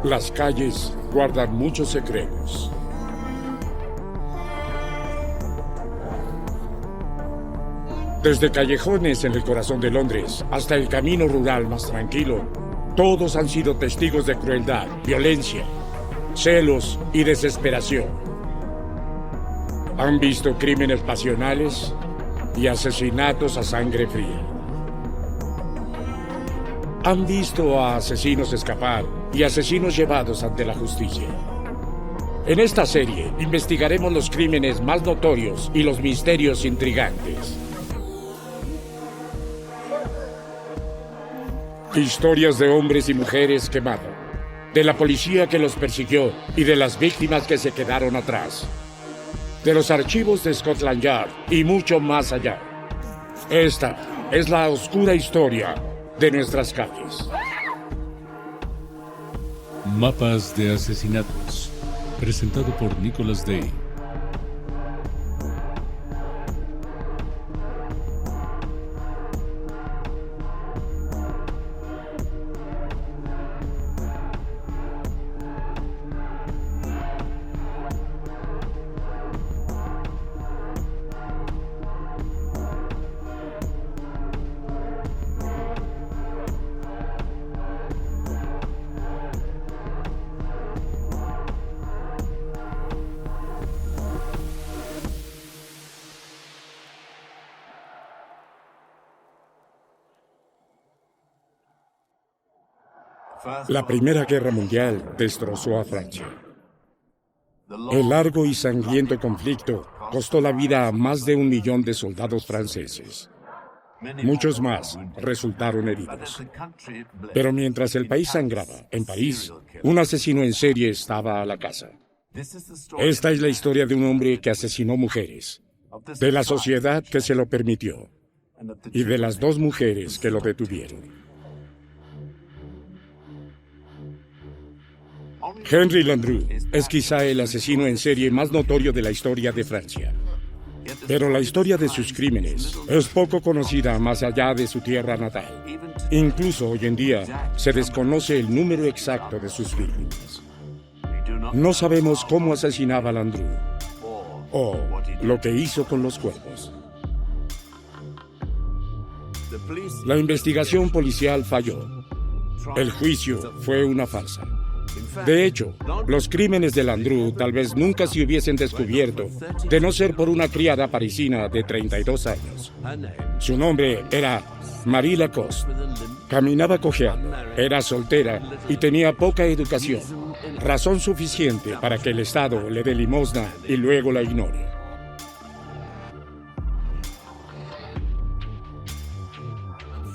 Las calles guardan muchos secretos. Desde callejones en el corazón de Londres hasta el camino rural más tranquilo, todos han sido testigos de crueldad, violencia, celos y desesperación. Han visto crímenes pasionales y asesinatos a sangre fría. Han visto a asesinos escapar y asesinos llevados ante la justicia. En esta serie investigaremos los crímenes más notorios y los misterios intrigantes. Historias de hombres y mujeres quemados, de la policía que los persiguió y de las víctimas que se quedaron atrás, de los archivos de Scotland Yard y mucho más allá. Esta es la oscura historia de nuestras calles. Mapas de asesinatos, presentado por Nicholas Day. La Primera Guerra Mundial destrozó a Francia. El largo y sangriento conflicto costó la vida a más de 1 millón de soldados franceses. Muchos más resultaron heridos. Pero mientras el país sangraba, en París, un asesino en serie estaba a la caza. Esta es la historia de un hombre que asesinó mujeres, de la sociedad que se lo permitió y de las 2 mujeres que lo detuvieron. Henry Landru es quizá el asesino en serie más notorio de la historia de Francia. Pero la historia de sus crímenes es poco conocida más allá de su tierra natal. Incluso hoy en día se desconoce el número exacto de sus víctimas. No sabemos cómo asesinaba a Landru o lo que hizo con los cuerpos. La investigación policial falló. El juicio fue una farsa. De hecho, los crímenes de Landru tal vez nunca se hubiesen descubierto de no ser por una criada parisina de 32 años. Su nombre era Marie Lacoste. Caminaba cojeando, era soltera y tenía poca educación. Razón suficiente para que el Estado le dé limosna y luego la ignore.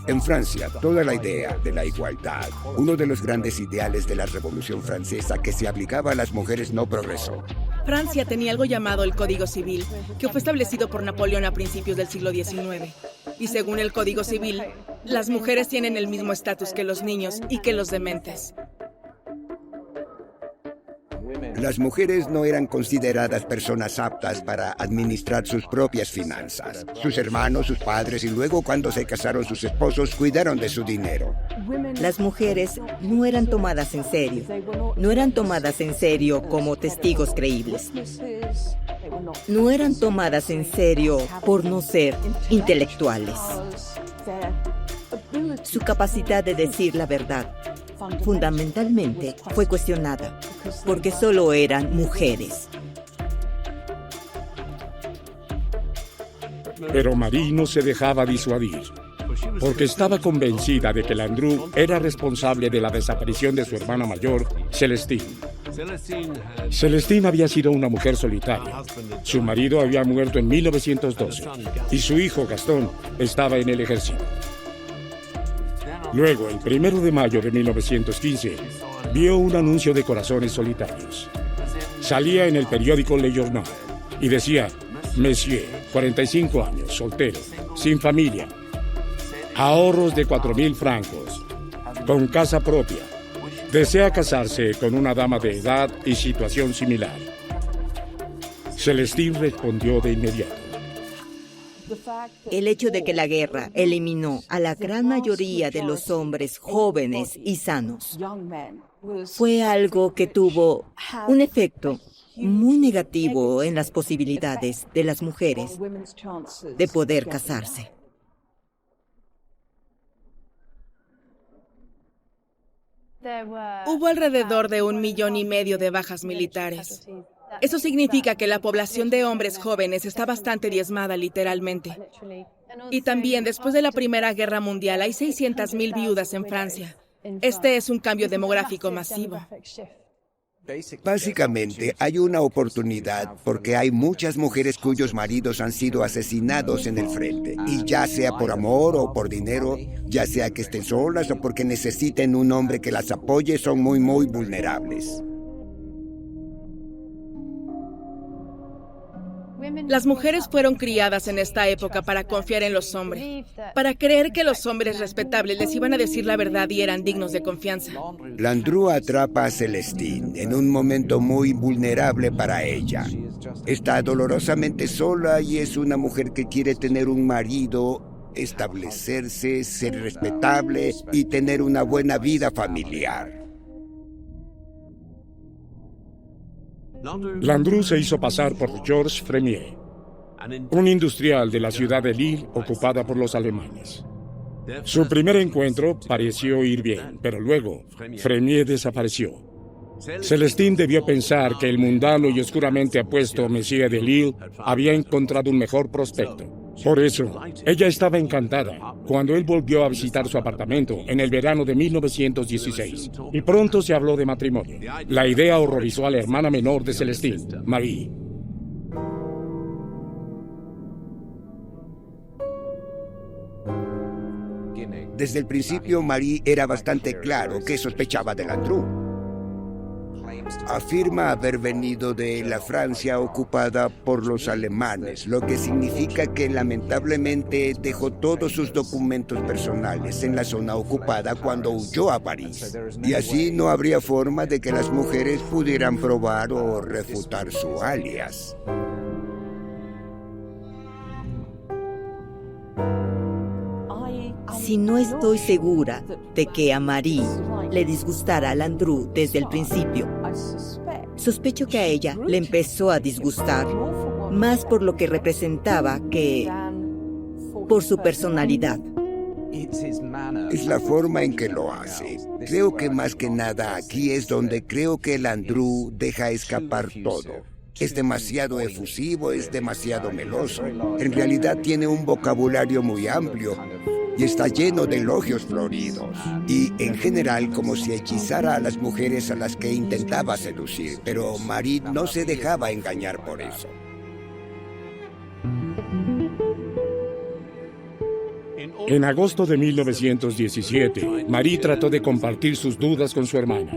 En Francia, toda la idea de la igualdad, uno de los grandes ideales de la Revolución Francesa que se aplicaba a las mujeres, no progresó. Francia tenía algo llamado el Código Civil, que fue establecido por Napoleón a principios del siglo XIX. Y según el Código Civil, las mujeres tienen el mismo estatus que los niños y que los dementes. Las mujeres no eran consideradas personas aptas para administrar sus propias finanzas. Sus hermanos, sus padres y luego cuando se casaron sus esposos cuidaron de su dinero. Las mujeres no eran tomadas en serio. No eran tomadas en serio como testigos creíbles. No eran tomadas en serio por no ser intelectuales. Su capacidad de decir la verdad fundamentalmente fue cuestionada, porque solo eran mujeres. Pero Marie no se dejaba disuadir, porque estaba convencida de que Landru era responsable de la desaparición de su hermana mayor, Celestine. Celestine había sido una mujer solitaria. Su marido había muerto en 1912 y su hijo, Gastón, estaba en el ejército. Luego, el 1 de mayo de 1915, vio un anuncio de corazones solitarios. Salía en el periódico Le Journal y decía: Monsieur, 45 años, soltero, sin familia, ahorros de 4.000 francos, con casa propia, desea casarse con una dama de edad y situación similar. Celestine respondió de inmediato: El hecho de que la guerra eliminó a la gran mayoría de los hombres jóvenes y sanos fue algo que tuvo un efecto muy negativo en las posibilidades de las mujeres de poder casarse. Hubo alrededor de 1,5 millones de bajas militares. Eso significa que la población de hombres jóvenes está bastante diezmada, literalmente. Y también, después de la Primera Guerra Mundial, hay 600,000 viudas en Francia. Este es un cambio demográfico masivo. Básicamente, hay una oportunidad porque hay muchas mujeres cuyos maridos han sido asesinados en el frente. Y ya sea por amor o por dinero, ya sea que estén solas o porque necesiten un hombre que las apoye, son muy vulnerables. Las mujeres fueron criadas en esta época para confiar en los hombres, para creer que los hombres respetables les iban a decir la verdad y eran dignos de confianza. Landru atrapa a Celestine en un momento muy vulnerable para ella. Está dolorosamente sola y es una mujer que quiere tener un marido, establecerse, ser respetable y tener una buena vida familiar. Landru se hizo pasar por Georges Fremier, un industrial de la ciudad de Lille ocupada por los alemanes. Su primer encuentro pareció ir bien, pero luego Fremier desapareció. Celestine debió pensar que el mundano y oscuramente apuesto Monsieur de Lille había encontrado un mejor prospecto. Por eso, ella estaba encantada cuando él volvió a visitar su apartamento en el verano de 1916. Y pronto se habló de matrimonio. La idea horrorizó a la hermana menor de Celestine, Marie. Desde el principio, Marie era bastante claro que sospechaba de Landru. Afirma haber venido de la Francia ocupada por los alemanes, lo que significa que lamentablemente dejó todos sus documentos personales en la zona ocupada cuando huyó a París. Y así no habría forma de que las mujeres pudieran probar o refutar su alias. Si no estoy segura de que a Marie le disgustara a Landru desde el principio, sospecho que a ella le empezó a disgustar más por lo que representaba que por su personalidad. Es la forma en que lo hace. Creo que más que nada aquí es donde creo que Landru deja escapar todo. Es demasiado efusivo, es demasiado meloso. En realidad tiene un vocabulario muy amplio y está lleno de elogios floridos. Y en general como si hechizara a las mujeres a las que intentaba seducir. Pero Marie no se dejaba engañar por eso. En agosto de 1917, Marie trató de compartir sus dudas con su hermana,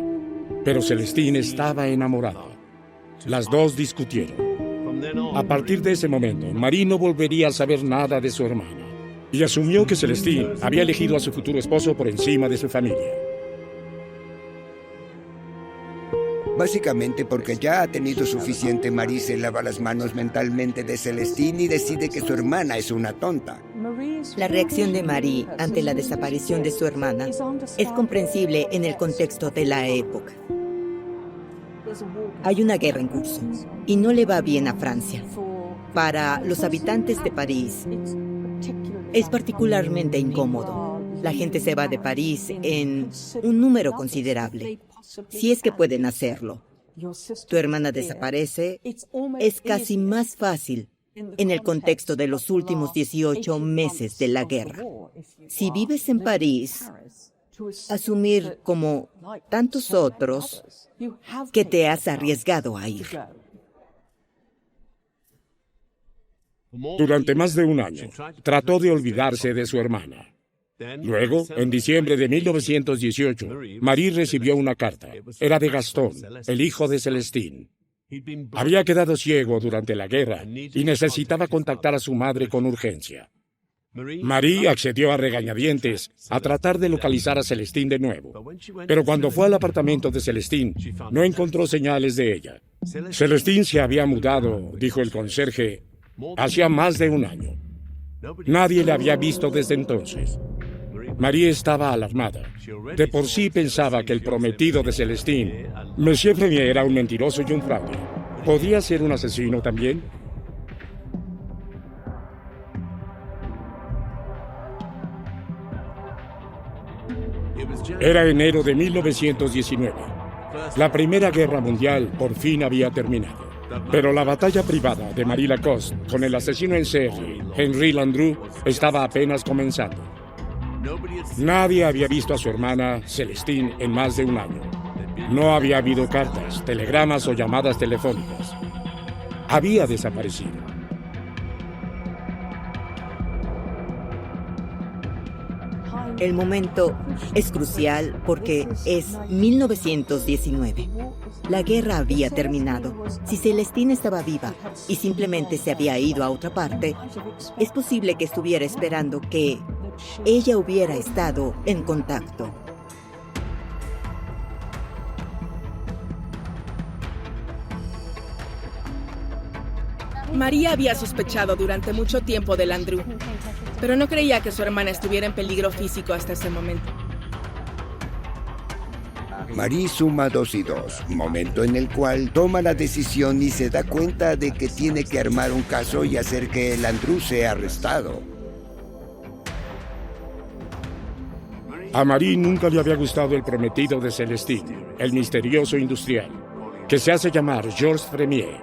pero Celestine estaba enamorada. Las dos discutieron. A partir de ese momento, Marie no volvería a saber nada de su hermana y asumió que Celestine había elegido a su futuro esposo por encima de su familia. Básicamente porque ya ha tenido suficiente, Marie se lava las manos mentalmente de Celestine y decide que su hermana es una tonta. La reacción de Marie ante la desaparición de su hermana es comprensible en el contexto de la época. Hay una guerra en curso y no le va bien a Francia. Para los habitantes de París, es particularmente incómodo. La gente se va de París en un número considerable, si es que pueden hacerlo. Tu hermana desaparece, es casi más fácil en el contexto de los últimos 18 meses de la guerra. Si vives en París, asumir como tantos otros que te has arriesgado a ir. Durante más de un año, trató de olvidarse de su hermana. Luego, en diciembre de 1918, Marie recibió una carta. Era de Gastón, el hijo de Celestine. Había quedado ciego durante la guerra y necesitaba contactar a su madre con urgencia. Marie accedió a regañadientes a tratar de localizar a Celestine de nuevo. Pero cuando fue al apartamento de Celestine, no encontró señales de ella. Celestine se había mudado, dijo el conserje, hacía más de un año. Nadie la había visto desde entonces. Marie estaba alarmada. De por sí pensaba que el prometido de Celestine, Monsieur Fremier, era un mentiroso y un fraude. ¿Podía ser un asesino también? Era enero de 1919. La Primera Guerra Mundial por fin había terminado. Pero la batalla privada de Marie Lacoste con el asesino en serie, Henri Landru, estaba apenas comenzando. Nadie había visto a su hermana, Celestine, en más de un año. No había habido cartas, telegramas o llamadas telefónicas. Había desaparecido. El momento es crucial porque es 1919. La guerra había terminado. Si Celestine estaba viva y simplemente se había ido a otra parte, es posible que estuviera esperando que ella hubiera estado en contacto. María había sospechado durante mucho tiempo de Landru, pero no creía que su hermana estuviera en peligro físico hasta ese momento. Marie suma 2 y 2, momento en el cual toma la decisión y se da cuenta de que tiene que armar un caso y hacer que Landru sea arrestado. A Marie nunca le había gustado el prometido de Celestine, el misterioso industrial, que se hace llamar Georges Fremier.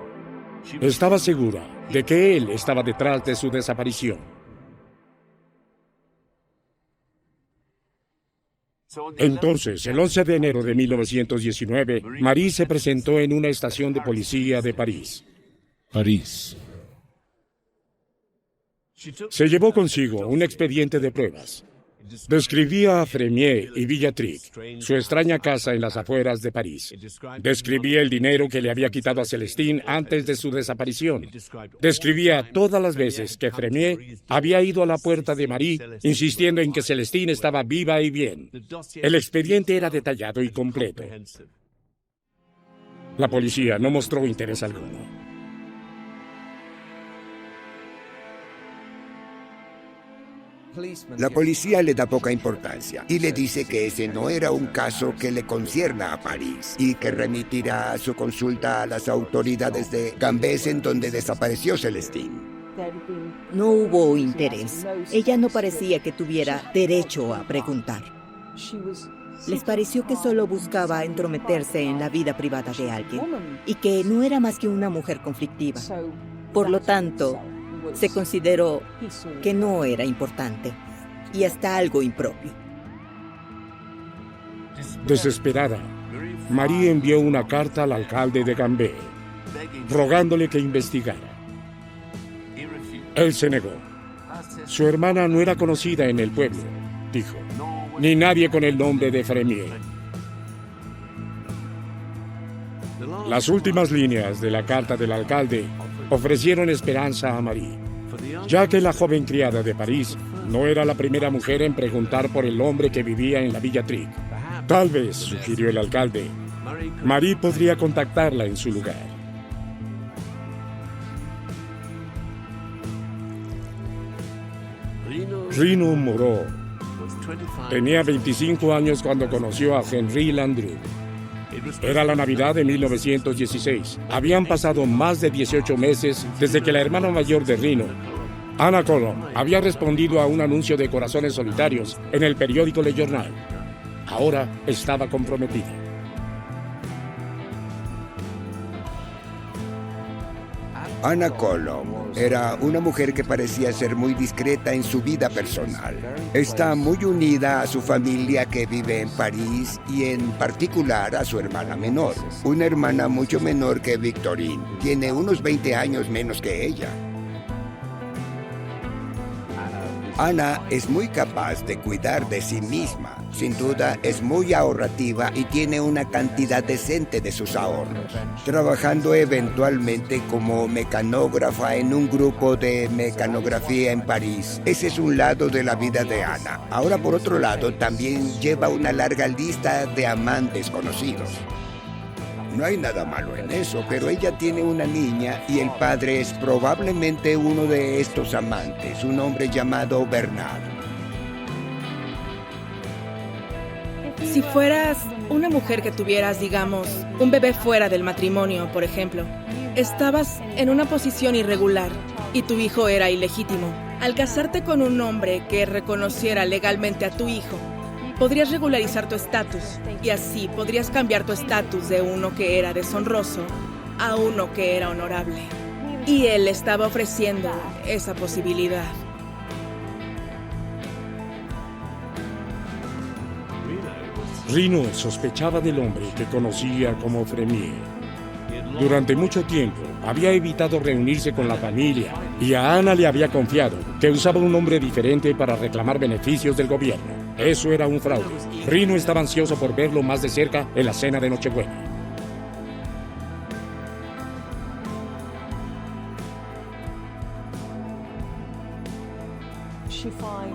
Estaba segura de que él estaba detrás de su desaparición. Entonces, el 11 de enero de 1919, Marie se presentó en una estación de policía de París. Se llevó consigo un expediente de pruebas. Describía a Fremier y Villatric, su extraña casa en las afueras de París. Describía el dinero que le había quitado a Celestine antes de su desaparición. Describía todas las veces que Fremier había ido a la puerta de Marie, insistiendo en que Celestine estaba viva y bien. El expediente era detallado y completo. La policía no mostró interés alguno. La policía le da poca importancia y le dice que ese no era un caso que le concierna a París y que remitirá su consulta a las autoridades de Gambès, en donde desapareció Celestine. No hubo interés. Ella no parecía que tuviera derecho a preguntar. Les pareció que solo buscaba entrometerse en la vida privada de alguien y que no era más que una mujer conflictiva. Por lo tanto, se consideró que no era importante y hasta algo impropio. Desesperada, Marie envió una carta al alcalde de Gambès, rogándole que investigara. Él se negó. Su hermana no era conocida en el pueblo, dijo, ni nadie con el nombre de Fremier. Las últimas líneas de la carta del alcalde ofrecieron esperanza a Marie, ya que la joven criada de París no era la primera mujer en preguntar por el hombre que vivía en la Villatric. Tal vez, sugirió el alcalde, Marie podría contactarla en su lugar. Rino Moreau tenía 25 años cuando conoció a Henri Landru. Era la Navidad de 1916. Habían pasado más de 18 meses desde que la hermana mayor de Rino, Anna Colomb, había respondido a un anuncio de corazones solitarios en el periódico Le Journal. Ahora estaba comprometida. Anna Colomb era una mujer que parecía ser muy discreta en su vida personal. Está muy unida a su familia que vive en París y en particular a su hermana menor, una hermana mucho menor que Victorine. Tiene unos 20 años menos que ella. Anna es muy capaz de cuidar de sí misma. Sin duda, es muy ahorrativa y tiene una cantidad decente de sus ahorros, trabajando eventualmente como mecanógrafa en un grupo de mecanografía en París. Ese es un lado de la vida de Anna. Ahora, por otro lado, también lleva una larga lista de amantes conocidos. No hay nada malo en eso, pero ella tiene una niña y el padre es probablemente uno de estos amantes, un hombre llamado Bernard. Si fueras una mujer que tuvieras, digamos, un bebé fuera del matrimonio, por ejemplo, estabas en una posición irregular y tu hijo era ilegítimo. Al casarte con un hombre que reconociera legalmente a tu hijo, podrías regularizar tu estatus y así podrías cambiar tu estatus de uno que era deshonroso a uno que era honorable. Y él estaba ofreciendo esa posibilidad. Rino sospechaba del hombre que conocía como Fremier. Durante mucho tiempo había evitado reunirse con la familia y a Ana le había confiado que usaba un nombre diferente para reclamar beneficios del gobierno. Eso era un fraude. Rino estaba ansioso por verlo más de cerca en la cena de Nochebuena.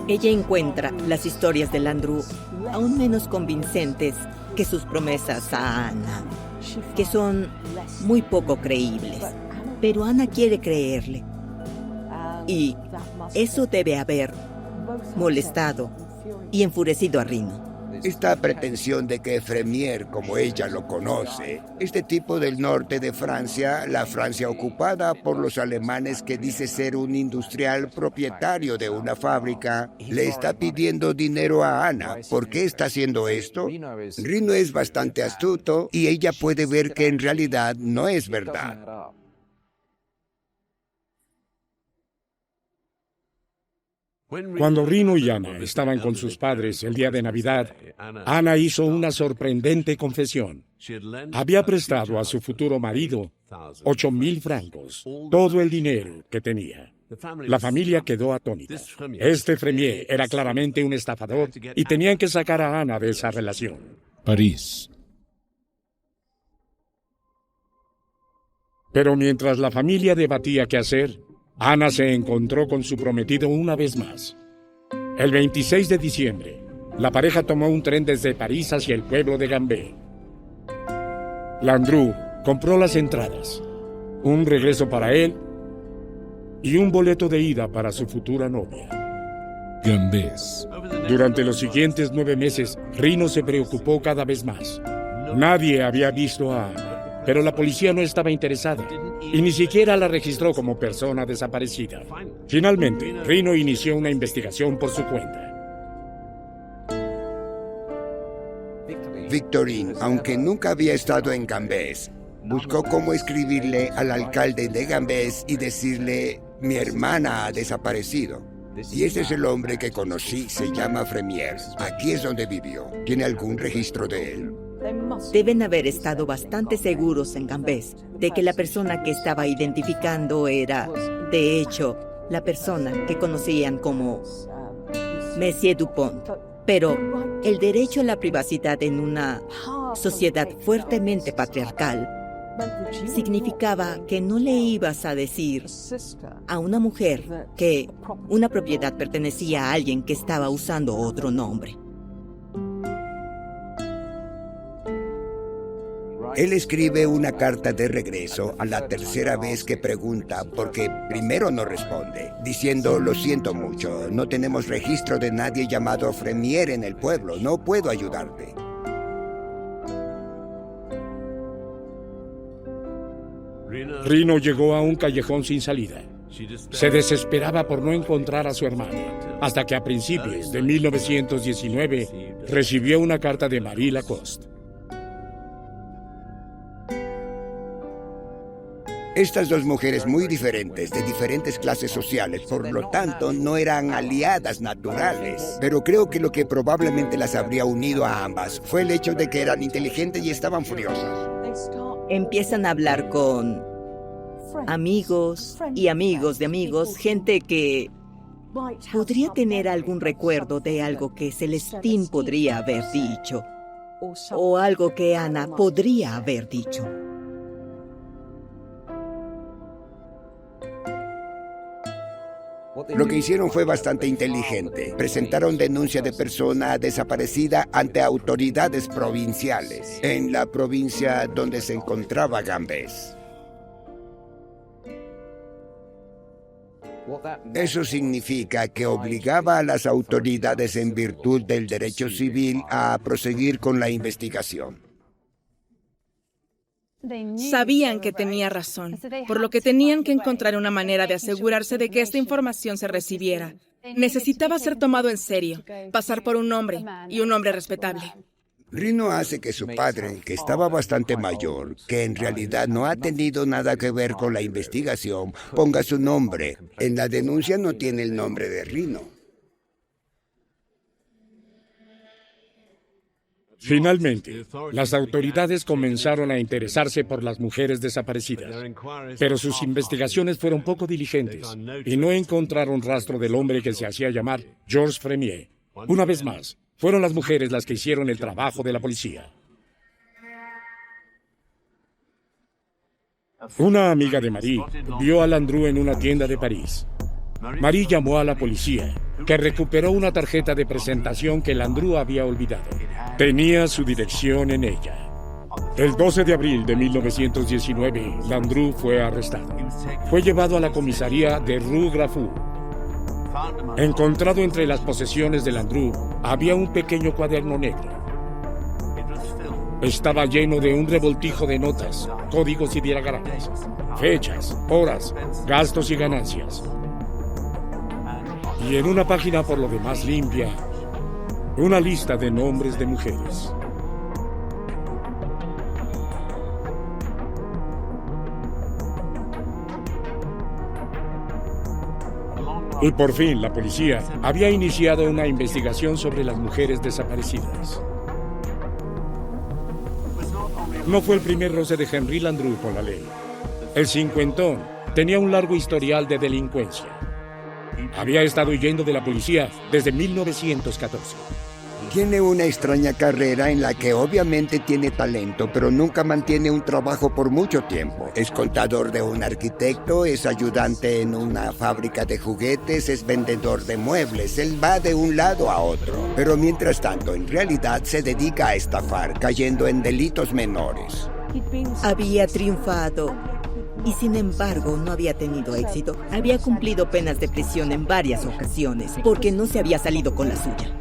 Ella encuentra las historias de Landru aún menos convincentes que sus promesas a Ana, que son muy poco creíbles. Pero Ana quiere creerle. Y eso debe haber molestado y enfurecido a Rino. Esta pretensión de que Fremier, como ella lo conoce, este tipo del norte de Francia, la Francia ocupada por los alemanes que dice ser un industrial propietario de una fábrica, le está pidiendo dinero a Ana. ¿Por qué está haciendo esto? Rino es bastante astuto y ella puede ver que en realidad no es verdad. Cuando Rino y Ana estaban con sus padres el día de Navidad, Ana hizo una sorprendente confesión. Había prestado a su futuro marido 8,000 francos, todo el dinero que tenía. La familia quedó atónita. Este Fremier era claramente un estafador y tenían que sacar a Ana de esa relación. París. Pero mientras la familia debatía qué hacer, Ana se encontró con su prometido una vez más. El 26 de diciembre, la pareja tomó un tren desde París hacia el pueblo de Gambé. Landru compró las entradas, un regreso para él y un boleto de ida para su futura novia. Gambés. Durante los siguientes 9 meses, Rino se preocupó cada vez más. Nadie había visto a Ana, pero la policía no estaba interesada y ni siquiera la registró como persona desaparecida. Finalmente, Rino inició una investigación por su cuenta. Victorine, aunque nunca había estado en Gambés, buscó cómo escribirle al alcalde de Gambés y decirle: mi hermana ha desaparecido. Y ese es el hombre que conocí, se llama Fremier. Aquí es donde vivió. ¿Tiene algún registro de él? Deben haber estado bastante seguros en Gambés de que la persona que estaba identificando era, de hecho, la persona que conocían como Monsieur Dupont. Pero el derecho a la privacidad en una sociedad fuertemente patriarcal significaba que no le ibas a decir a una mujer que una propiedad pertenecía a alguien que estaba usando otro nombre. Él escribe una carta de regreso a la tercera vez que pregunta, porque primero no responde, diciendo: lo siento mucho, no tenemos registro de nadie llamado Fremier en el pueblo, no puedo ayudarte. Rino llegó a un callejón sin salida. Se desesperaba por no encontrar a su hermana, hasta que a principios de 1919 recibió una carta de Marie Lacoste. Estas dos mujeres muy diferentes, de diferentes clases sociales, por lo tanto, no eran aliadas naturales. Pero creo que lo que probablemente las habría unido a ambas fue el hecho de que eran inteligentes y estaban furiosas. Empiezan a hablar con amigos y amigos de amigos, gente que podría tener algún recuerdo de algo que Celestine podría haber dicho, o algo que Ana podría haber dicho. Lo que hicieron fue bastante inteligente. Presentaron denuncia de persona desaparecida ante autoridades provinciales, en la provincia donde se encontraba Gambés. Eso significa que obligaba a las autoridades en virtud del derecho civil a proseguir con la investigación. Sabían que tenía razón, por lo que tenían que encontrar una manera de asegurarse de que esta información se recibiera. Necesitaba ser tomado en serio, pasar por un hombre, y un hombre respetable. Rino hace que su padre, que estaba bastante mayor, que en realidad no ha tenido nada que ver con la investigación, ponga su nombre. En la denuncia no tiene el nombre de Rino. Finalmente, las autoridades comenzaron a interesarse por las mujeres desaparecidas, pero sus investigaciones fueron poco diligentes y no encontraron rastro del hombre que se hacía llamar Georges Fremier. Una vez más, fueron las mujeres las que hicieron el trabajo de la policía. Una amiga de Marie vio a Landru en una tienda de París. Marie llamó a la policía, que recuperó una tarjeta de presentación que Landru había olvidado. Tenía su dirección en ella. El 12 de abril de 1919, Landru fue arrestado. Fue llevado a la comisaría de Rue Graffou. Encontrado entre las posesiones de Landru, había un pequeño cuaderno negro. Estaba lleno de un revoltijo de notas, códigos y diagramas, fechas, horas, gastos y ganancias. Y en una página por lo demás limpia, una lista de nombres de mujeres. Y por fin, la policía había iniciado una investigación sobre las mujeres desaparecidas. No fue el primer roce de Henri Landru con la ley. El cincuentón tenía un largo historial de delincuencia. Había estado huyendo de la policía desde 1914. Tiene una extraña carrera en la que obviamente tiene talento, pero nunca mantiene un trabajo por mucho tiempo. Es contador de un arquitecto, es ayudante en una fábrica de juguetes, es vendedor de muebles. Él va de un lado a otro. Pero mientras tanto, en realidad se dedica a estafar, cayendo en delitos menores. Había triunfado y sin embargo no había tenido éxito. Había cumplido penas de prisión en varias ocasiones porque no se había salido con la suya.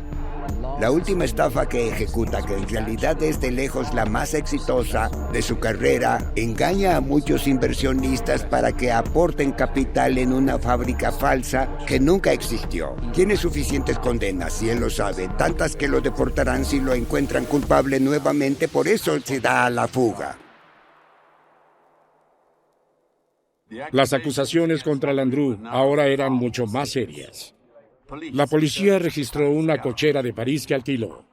La última estafa que ejecuta, que en realidad es de lejos la más exitosa de su carrera, engaña a muchos inversionistas para que aporten capital en una fábrica falsa que nunca existió. Tiene suficientes condenas, y él lo sabe, tantas que lo deportarán si lo encuentran culpable nuevamente, por eso se da a la fuga. Las acusaciones contra Landru ahora eran mucho más serias. La policía registró una cochera de París que alquiló.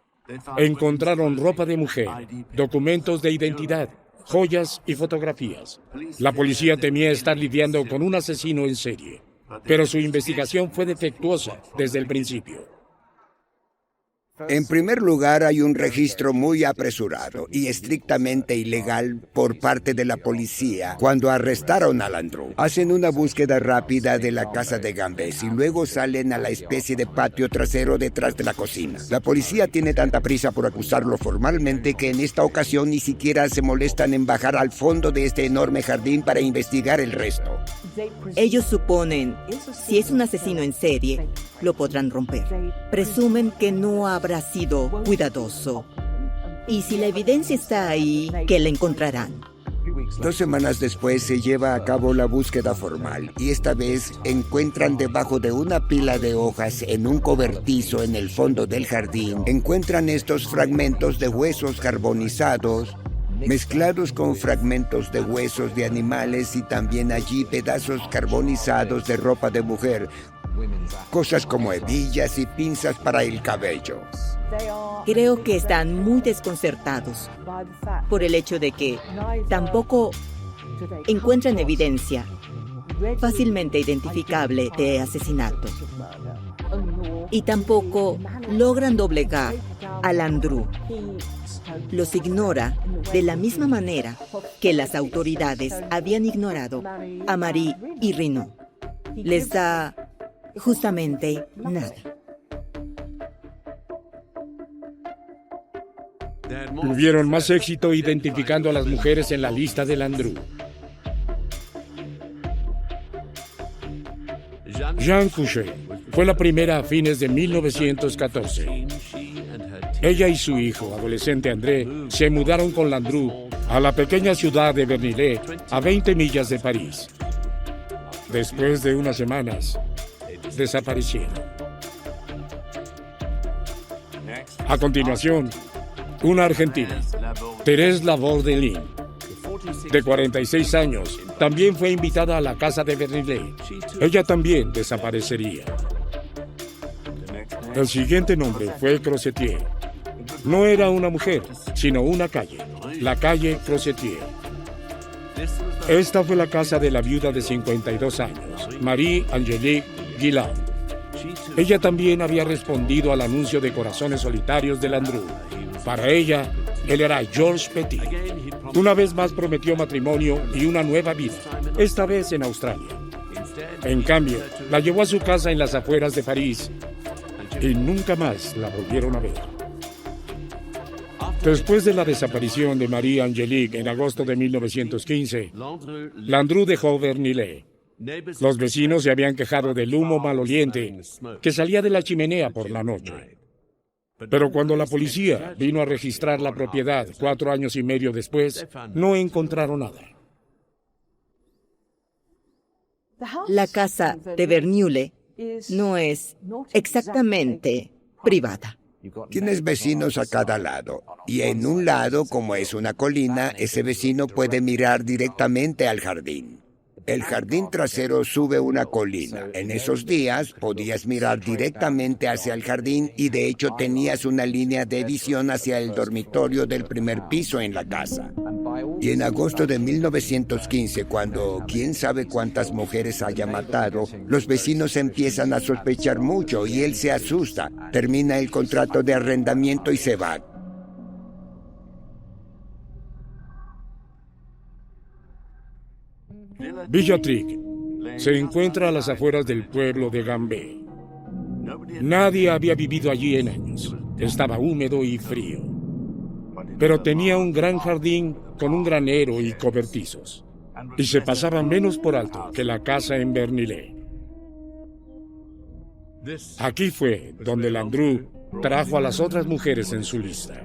Encontraron ropa de mujer, documentos de identidad, joyas y fotografías. La policía temía estar lidiando con un asesino en serie, pero su investigación fue defectuosa desde el principio. En primer lugar, hay un registro muy apresurado y estrictamente ilegal por parte de la policía cuando arrestaron a Landru. Hacen una búsqueda rápida de la casa de Gambés y luego salen a la especie de patio trasero detrás de la cocina. La policía tiene tanta prisa por acusarlo formalmente que en esta ocasión ni siquiera se molestan en bajar al fondo de este enorme jardín para investigar el resto. Ellos suponen, si es un asesino en serie, lo podrán romper. Presumen que no habrá sido cuidadoso. Y si la evidencia está ahí, que la encontrarán. 2 semanas después se lleva a cabo la búsqueda formal y esta vez encuentran debajo de una pila de hojas en un cobertizo en el fondo del jardín, encuentran estos fragmentos de huesos carbonizados mezclados con fragmentos de huesos de animales y también allí pedazos carbonizados de ropa de mujer, cosas como hebillas y pinzas para el cabello. Creo que están muy desconcertados por el hecho de que tampoco encuentran evidencia fácilmente identificable de asesinato. Y tampoco logran doblegar a Landru. Los ignora de la misma manera que las autoridades habían ignorado a Marie y Rino. Les da Justamente nada. Tuvieron más éxito identificando a las mujeres en la lista de Landru. Jean Couchet fue la primera a fines de 1914. Ella y su hijo, adolescente André, se mudaron con Landru a la pequeña ciudad de Vernillet, a 20 millas de París. Después de unas semanas, desaparecieron. A continuación, una argentina, Thérèse Laborde-Lin, de 46 años, también fue invitada a la casa de Vernillet. Ella también desaparecería. El siguiente nombre fue Crossetier. No era una mujer, sino una calle, la calle Crossetier. Esta fue la casa de la viuda de 52 años, Marie-Angélique Guillain. Ella también había respondido al anuncio de corazones solitarios de Landru. Para ella, él era Georges Petit. Una vez más prometió matrimonio y una nueva vida, esta vez en Australia. En cambio, la llevó a su casa en las afueras de París y nunca más la volvieron a ver. Después de la desaparición de Marie-Angélique en agosto de 1915, Landru dejó Vernillet. Los vecinos se habían quejado del humo maloliente que salía de la chimenea por la noche. Pero cuando la policía vino a registrar la propiedad 4 años y medio después, no encontraron nada. La casa de Vernillet no es exactamente privada. Tienes vecinos a cada lado, y en un lado, como es una colina, ese vecino puede mirar directamente al jardín. El jardín trasero sube una colina. En esos días podías mirar directamente hacia el jardín y de hecho tenías una línea de visión hacia el dormitorio del primer piso en la casa. Y en agosto de 1915, cuando quién sabe cuántas mujeres haya matado, los vecinos empiezan a sospechar mucho y él se asusta, termina el contrato de arrendamiento y se va. Villatric se encuentra a las afueras del pueblo de Gambé. Nadie había vivido allí en años. Estaba húmedo y frío. Pero tenía un gran jardín con un granero y cobertizos. Y se pasaba menos por alto que la casa en Vernillet. Aquí fue donde Landru trajo a las otras mujeres en su lista.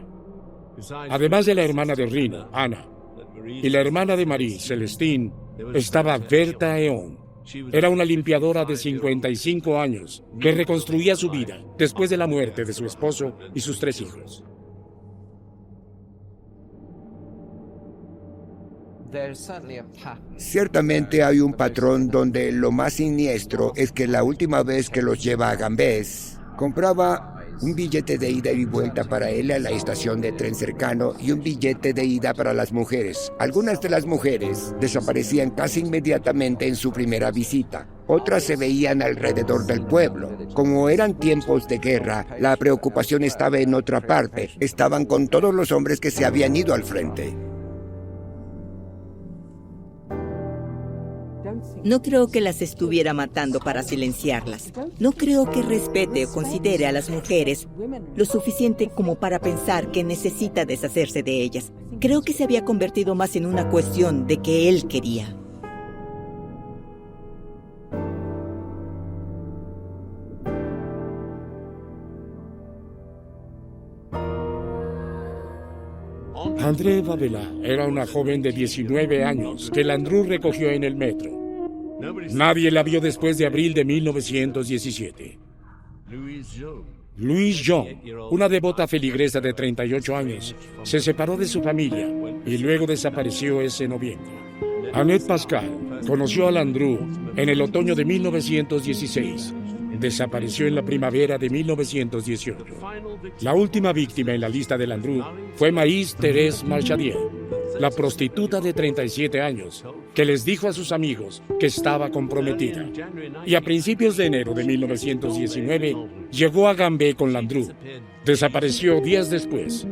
Además de la hermana de Rino, Ana, y la hermana de Marie, Celestine, estaba Bertha Eon. Era una limpiadora de 55 años que reconstruía su vida después de la muerte de su esposo y sus 3 hijos. Ciertamente hay un patrón donde lo más siniestro es que la última vez que los lleva a Gambés, compraba un billete de ida y vuelta para él a la estación de tren cercano y un billete de ida para las mujeres. Algunas de las mujeres desaparecían casi inmediatamente en su primera visita. Otras se veían alrededor del pueblo. Como eran tiempos de guerra, la preocupación estaba en otra parte. Estaban con todos los hombres que se habían ido al frente. No creo que las estuviera matando para silenciarlas. No creo que respete o considere a las mujeres lo suficiente como para pensar que necesita deshacerse de ellas. Creo que se había convertido más en una cuestión de que él quería. André Babela era una joven de 19 años que Landru recogió en el metro. Nadie la vio después de abril de 1917. Louise Jean, una devota feligresa de 38 años, se separó de su familia y luego desapareció ese noviembre. Annette Pascal conoció a Landru en el otoño de 1916. Desapareció en la primavera de 1918. La última víctima en la lista de Landru fue Marie-Thérèse Marchadier, la prostituta de 37 años, que les dijo a sus amigos que estaba comprometida. Y a principios de enero de 1919, llegó a Gambé con Landru. Desapareció días después.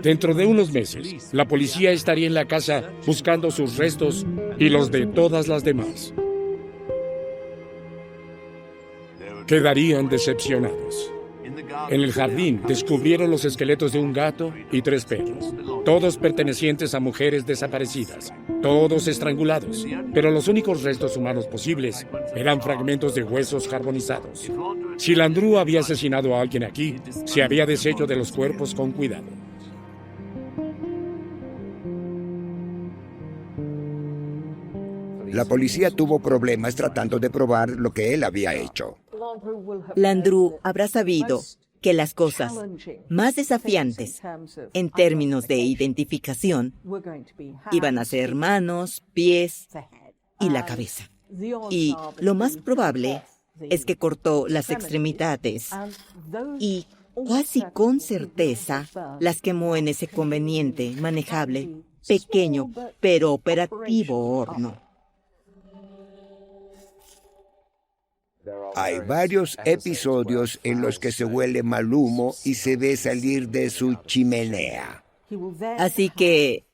Dentro de unos meses, la policía estaría en la casa buscando sus restos y los de todas las demás. quedarían decepcionados. En el jardín descubrieron los esqueletos de un gato y 3 perros, todos pertenecientes a mujeres desaparecidas, todos estrangulados, pero los únicos restos humanos posibles eran fragmentos de huesos carbonizados. Si Landru había asesinado a alguien aquí, se había deshecho de los cuerpos con cuidado. La policía tuvo problemas tratando de probar lo que él había hecho. Landru habrá sabido que las cosas más desafiantes en términos de identificación iban a ser manos, pies y la cabeza. Y lo más probable es que cortó las extremidades y casi con certeza las quemó en ese conveniente, manejable, pequeño pero operativo horno. Hay varios episodios en los que se huele mal humo y se ve salir de su chimenea. Así que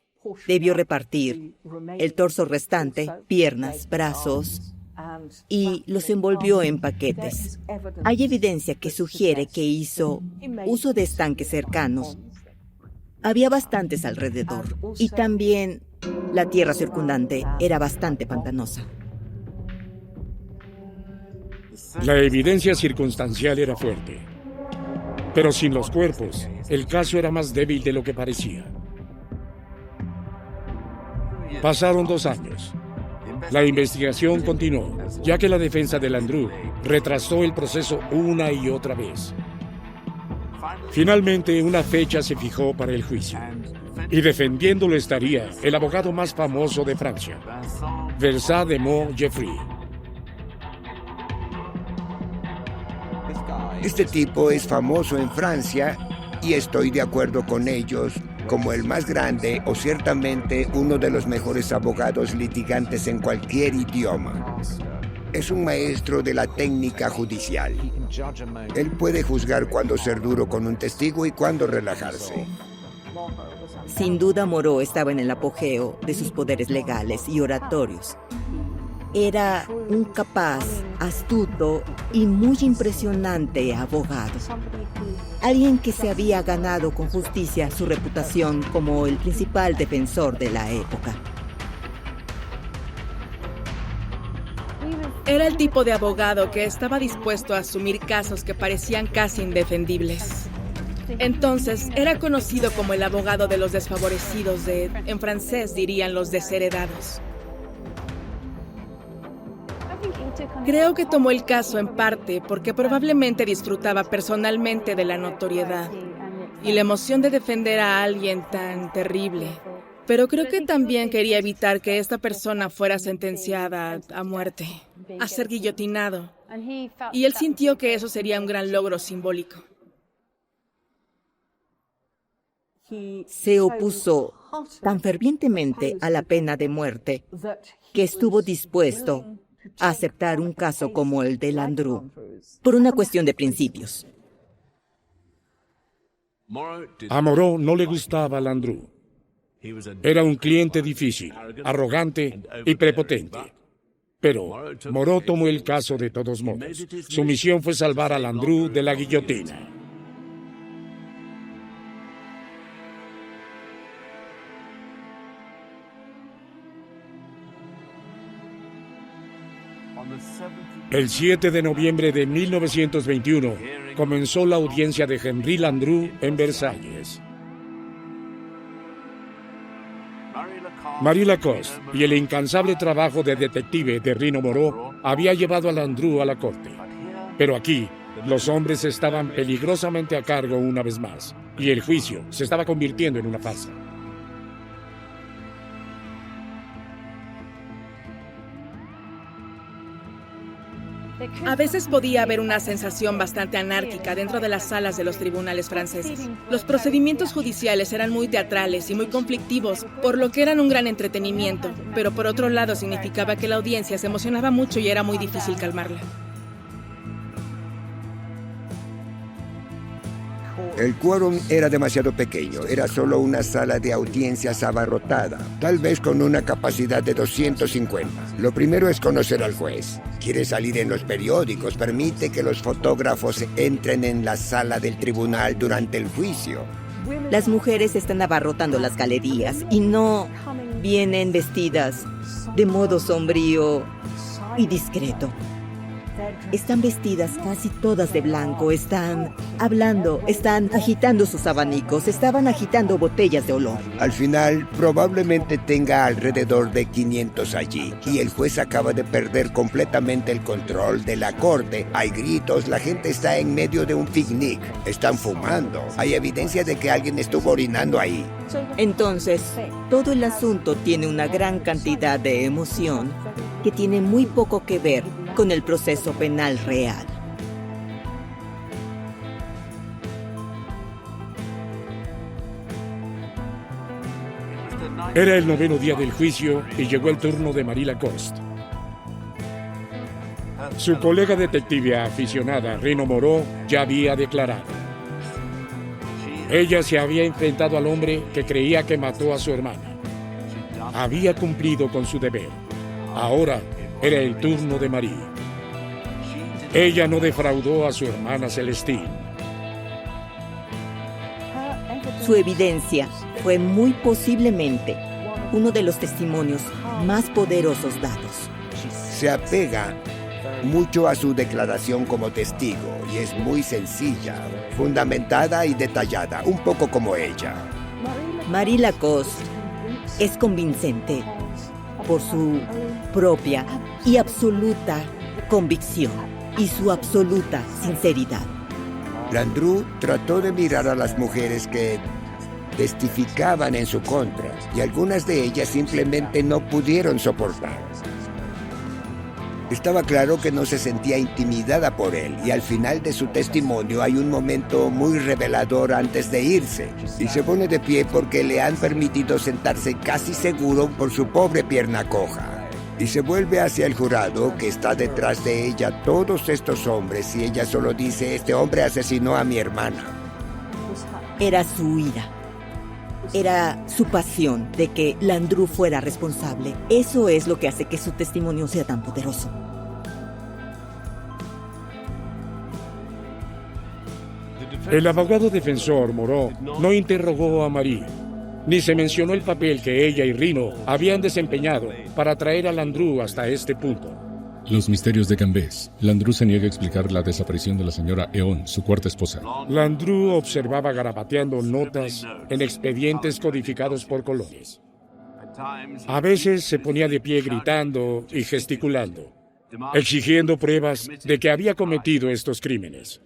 debió repartir el torso restante, piernas, brazos, y los envolvió en paquetes. Hay evidencia que sugiere que hizo uso de estanques cercanos. Había bastantes alrededor, y también la tierra circundante era bastante pantanosa. La evidencia circunstancial era fuerte, pero sin los cuerpos, el caso era más débil de lo que parecía. Pasaron 2 años. La investigación continuó, ya que la defensa de Landru retrasó el proceso una y otra vez. Finalmente, una fecha se fijó para el juicio, y defendiéndolo estaría el abogado más famoso de Francia, Vincent de Montgeffry. Este tipo es famoso en Francia y estoy de acuerdo con ellos como el más grande o ciertamente uno de los mejores abogados litigantes en cualquier idioma. Es un maestro de la técnica judicial. Él puede juzgar cuándo ser duro con un testigo y cuándo relajarse. Sin duda, Moreau estaba en el apogeo de sus poderes legales y oratorios. Era un capaz, astuto y muy impresionante abogado. Alguien que se había ganado con justicia su reputación como el principal defensor de la época. Era el tipo de abogado que estaba dispuesto a asumir casos que parecían casi indefendibles. Entonces, era conocido como el abogado de los desfavorecidos, en francés dirían los desheredados. Creo que tomó el caso en parte porque probablemente disfrutaba personalmente de la notoriedad y la emoción de defender a alguien tan terrible. Pero creo que también quería evitar que esta persona fuera sentenciada a muerte, a ser guillotinado. Y él sintió que eso sería un gran logro simbólico. Se opuso tan fervientemente a la pena de muerte que estuvo dispuesto a aceptar un caso como el de Landru por una cuestión de principios. A Moreau no le gustaba Landru. Era un cliente difícil, arrogante y prepotente. Pero Moreau tomó el caso de todos modos. Su misión fue salvar a Landru de la guillotina. El 7 de noviembre de 1921 comenzó la audiencia de Henri Landru en Versalles. Marie Lacoste y el incansable trabajo de detective de Rino Moreau había llevado a Landru a la corte. Pero aquí, los hombres estaban peligrosamente a cargo una vez más, y el juicio se estaba convirtiendo en una farsa. A veces podía haber una sensación bastante anárquica dentro de las salas de los tribunales franceses. Los procedimientos judiciales eran muy teatrales y muy conflictivos, por lo que eran un gran entretenimiento, pero por otro lado significaba que la audiencia se emocionaba mucho y era muy difícil calmarla. El quórum era demasiado pequeño, era solo una sala de audiencias abarrotada, tal vez con una capacidad de 250. Lo primero es conocer al juez. Quiere salir en los periódicos, permite que los fotógrafos entren en la sala del tribunal durante el juicio. Las mujeres están abarrotando las galerías y no vienen vestidas de modo sombrío y discreto. Están vestidas casi todas de blanco, están hablando, están agitando sus abanicos, estaban agitando botellas de olor. Al final, probablemente tenga alrededor de 500 allí, y el juez acaba de perder completamente el control de la corte. Hay gritos, la gente está en medio de un picnic, están fumando, hay evidencia de que alguien estuvo orinando ahí. Entonces, todo el asunto tiene una gran cantidad de emoción que tiene muy poco que ver con el proceso penal real. Era el 9º día del juicio y llegó el turno de Marie Lacoste. Su colega detective aficionada, Reno Moreau, ya había declarado. Ella se había enfrentado al hombre que creía que mató a su hermana. Había cumplido con su deber. Ahora era el turno de Marie. Ella no defraudó a su hermana Celestine. Su evidencia fue muy posiblemente uno de los testimonios más poderosos dados. Se apega mucho a su declaración como testigo y es muy sencilla, fundamentada y detallada, un poco como ella. Marie Lacoste es convincente por su propia y absoluta convicción y su absoluta sinceridad. Landru trató de mirar a las mujeres que testificaban en su contra y algunas de ellas simplemente no pudieron soportar. Estaba claro que no se sentía intimidada por él y al final de su testimonio hay un momento muy revelador antes de irse y se pone de pie porque le han permitido sentarse casi seguro por su pobre pierna coja. Y se vuelve hacia el jurado que está detrás de ella todos estos hombres y ella solo dice: este hombre asesinó a mi hermana. Era su ira. Era su pasión de que Landru fuera responsable. Eso es lo que hace que su testimonio sea tan poderoso. El abogado defensor, Moreau, no interrogó a Marie, ni se mencionó el papel que ella y Reno habían desempeñado para traer a Landru hasta este punto. Los misterios de Gambés. Landru se niega a explicar la desaparición de la señora Eon, su cuarta esposa. Landru observaba garabateando notas en expedientes codificados por colores. A veces se ponía de pie gritando y gesticulando, exigiendo pruebas de que había cometido estos crímenes.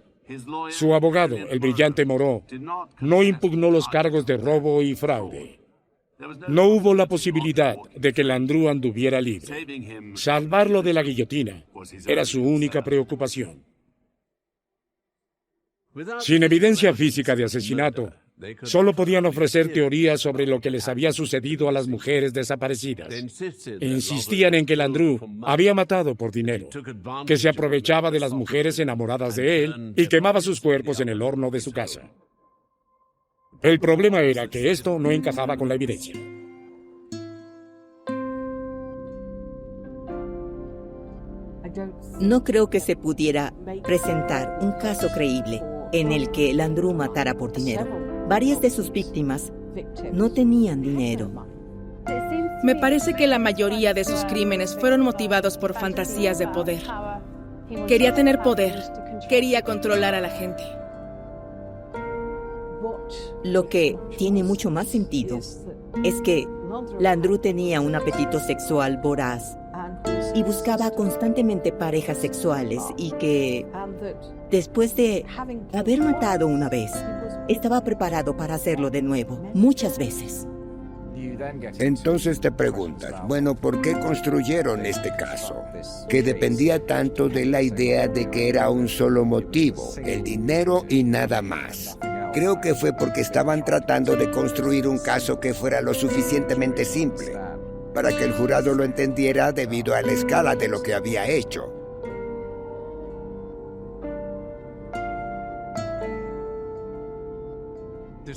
Su abogado, el brillante Moreau, no impugnó los cargos de robo y fraude. No hubo la posibilidad de que Landru anduviera libre. Salvarlo de la guillotina era su única preocupación. Sin evidencia física de asesinato, solo podían ofrecer teorías sobre lo que les había sucedido a las mujeres desaparecidas. Insistían en que Landru había matado por dinero, que se aprovechaba de las mujeres enamoradas de él y quemaba sus cuerpos en el horno de su casa. El problema era que esto no encajaba con la evidencia. No creo que se pudiera presentar un caso creíble en el que Landru matara por dinero. Varias de sus víctimas no tenían dinero. Me parece que la mayoría de sus crímenes fueron motivados por fantasías de poder. Quería tener poder, quería controlar a la gente. Lo que tiene mucho más sentido es que Landru tenía un apetito sexual voraz y buscaba constantemente parejas sexuales y que, después de haber matado una vez, estaba preparado para hacerlo de nuevo, muchas veces. Entonces te preguntas, bueno, ¿por qué construyeron este caso? Que dependía tanto de la idea de que era un solo motivo, el dinero y nada más. Creo que fue porque estaban tratando de construir un caso que fuera lo suficientemente simple para que el jurado lo entendiera debido a la escala de lo que había hecho.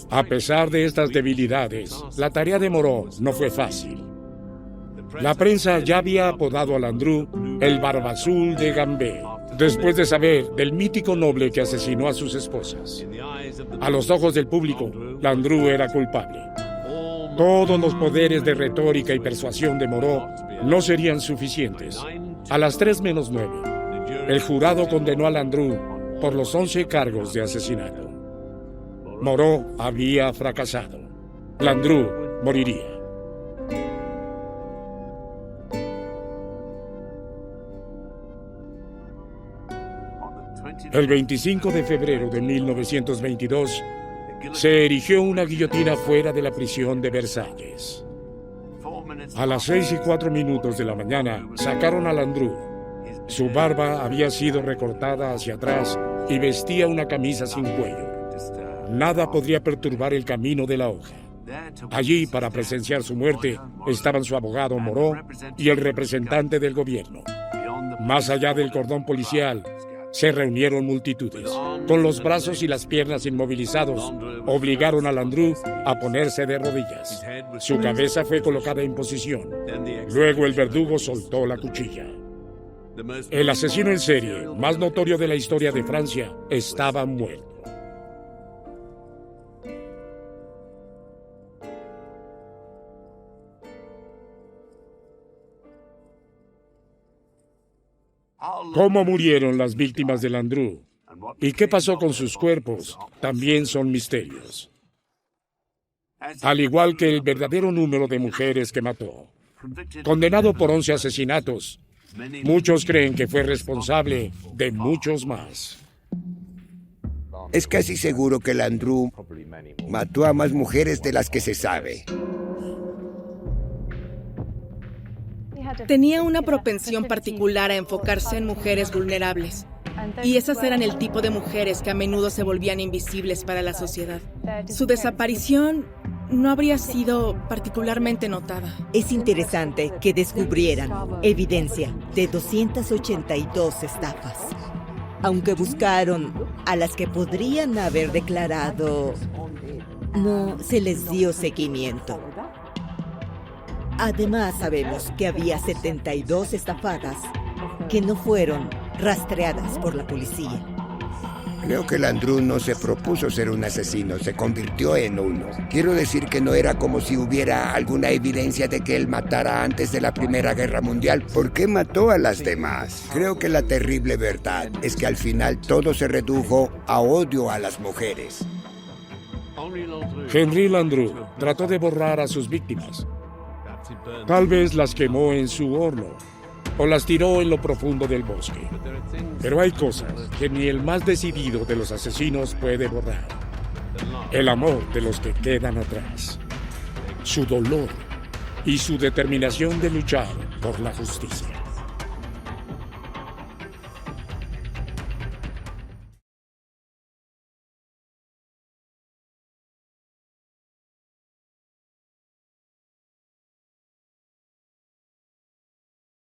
A pesar de estas debilidades, la tarea de Moreau no fue fácil. La prensa ya había apodado a Landru el Barba Azul de Gambé, después de saber del mítico noble que asesinó a sus esposas. A los ojos del público, Landru era culpable. Todos los poderes de retórica y persuasión de Moreau no serían suficientes. A las 3:09, el jurado condenó a Landru por los 11 cargos de asesinato. Moreau había fracasado. Landru moriría. El 25 de febrero de 1922, se erigió una guillotina fuera de la prisión de Versalles. A las 6:04 de la mañana, sacaron a Landru. Su barba había sido recortada hacia atrás y vestía una camisa sin cuello. Nada podría perturbar el camino de la hoja. Allí, para presenciar su muerte, estaban su abogado Moreau y el representante del gobierno. Más allá del cordón policial, se reunieron multitudes. Con los brazos y las piernas inmovilizados, obligaron a Landru a ponerse de rodillas. Su cabeza fue colocada en posición. Luego el verdugo soltó la cuchilla. El asesino en serie más notorio de la historia de Francia estaba muerto. ¿Cómo murieron las víctimas de Landru? ¿Y qué pasó con sus cuerpos? También son misterios. Al igual que el verdadero número de mujeres que mató. Condenado por 11 asesinatos, muchos creen que fue responsable de muchos más. Es casi seguro que Landru mató a más mujeres de las que se sabe. Tenía una propensión particular a enfocarse en mujeres vulnerables. Y esas eran el tipo de mujeres que a menudo se volvían invisibles para la sociedad. Su desaparición no habría sido particularmente notada. Es interesante que descubrieran evidencia de 282 estafas. Aunque buscaron a las que podrían haber declarado, no se les dio seguimiento. Además, sabemos que había 72 estafadas que no fueron rastreadas por la policía. Creo que Landru no se propuso ser un asesino, se convirtió en uno. Quiero decir que no era como si hubiera alguna evidencia de que él matara antes de la Primera Guerra Mundial. ¿Por qué mató a las demás? Creo que la terrible verdad es que al final todo se redujo a odio a las mujeres. Henri Landru trató de borrar a sus víctimas. Tal vez las quemó en su horno o las tiró en lo profundo del bosque. Pero hay cosas que ni el más decidido de los asesinos puede borrar. El amor de los que quedan atrás, su dolor y su determinación de luchar por la justicia.